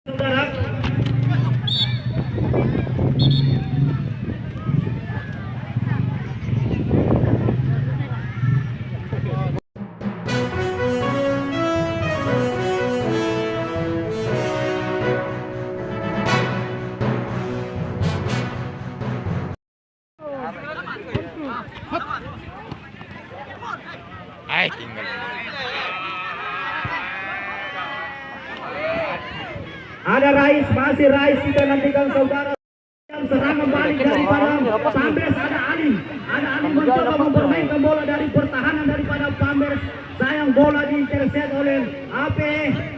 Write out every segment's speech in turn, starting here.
Saudara. Tinggal. Ada Rais, masih Rais, kita nantikan saudara. Serangan balik daripada Pambers, ada Ali mencoba mempermainkan bola dari pertahanan daripada Pambers. Sayang bola diintercept oleh AP.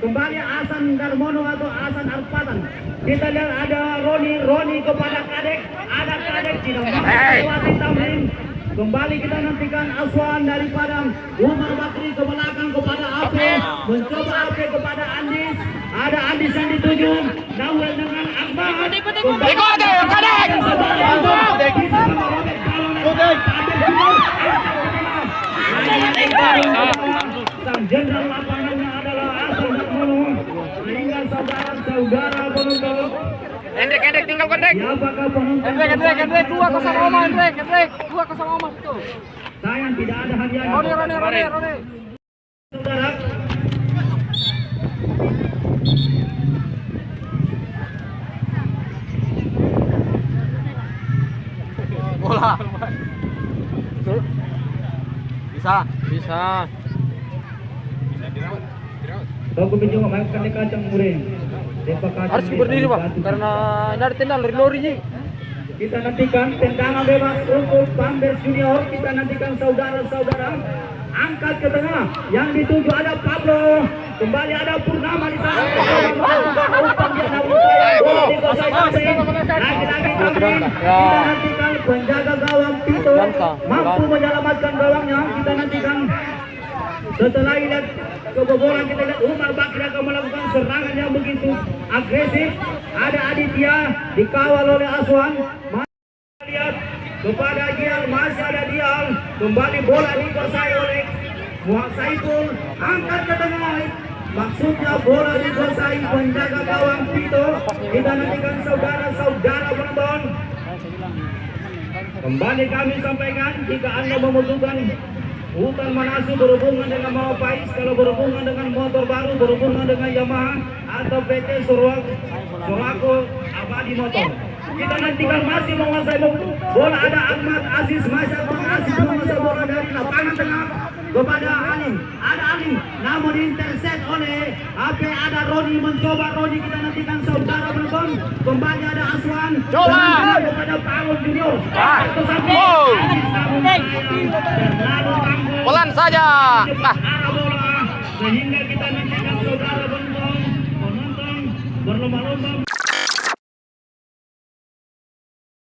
Kembali Hasan Darmono atau Hasan Arpatan. Kita lihat ada Roni kepada Kadek, ada Kadek tidak melewati Tamrin. Kembali kita nantikan Aswan daripada Umar Bakri ke belakang kepada AP, mencoba AP kepada Andis. Ada Andis yang dituju, Nawel dengan Akbar. Sang jenderal lapangannya adalah Hasan Darmono. Sehingga saudara-saudara penonton. Hendrik tinggal Hendrik. Siapakah penonton? Hendrik 2-0 Oma, Hendrik 2-0 Oma itu. Sayang tidak ada hadiah. Roni. Saudara. Bola. Bisa. Kau kunjung memainkan di kacang muring. Harus berdiri Pak, karena dari tendang lori-lorinya. Kita nantikan tendangan bebas untuk Pambers Junior. Kita nantikan saudara-saudara. Angkat ke tengah. Yang dituju ada Pablo. Kembali ada Purnama di sana. Lagi-lagi kami. Kita nantikan penjaga gawang Tito mampu menyelamatkan gawangnya. Kita nantikan. Setelah lihat kebobolan, kita lihat Umar Bakri akan melakukan serangan yang begitu agresif. Ada Aditya dikawal oleh Aswan. Lihat kepada Dial, masih ada Dial. Kembali bola dikuasai oleh Muhammad Saiful. Angkat ke tengah. Maksudnya bola dikuasai penjaga gawang Tito. Kita nantikan saudara-saudara penonton. Kembali kami sampaikan, jika Anda membutuhkan Hutan Manasih berhubungan dengan Mawapais, kalau berhubungan dengan motor baru, berhubungan dengan Yamaha atau PT Suraku Abadi Motor. Kita nantikan masih menguasai bola, ada Ahmad Aziz, masih menguasai bola dari lapangan tengah kepada Ali. Ada Ali, namun intercept oleh AP. Ada Roni, mencoba Roni. Kita nantikan saudara penonton. Kembali ada Aswan. Kepada Paul Junior. Pelan saja. Sehingga kita nanti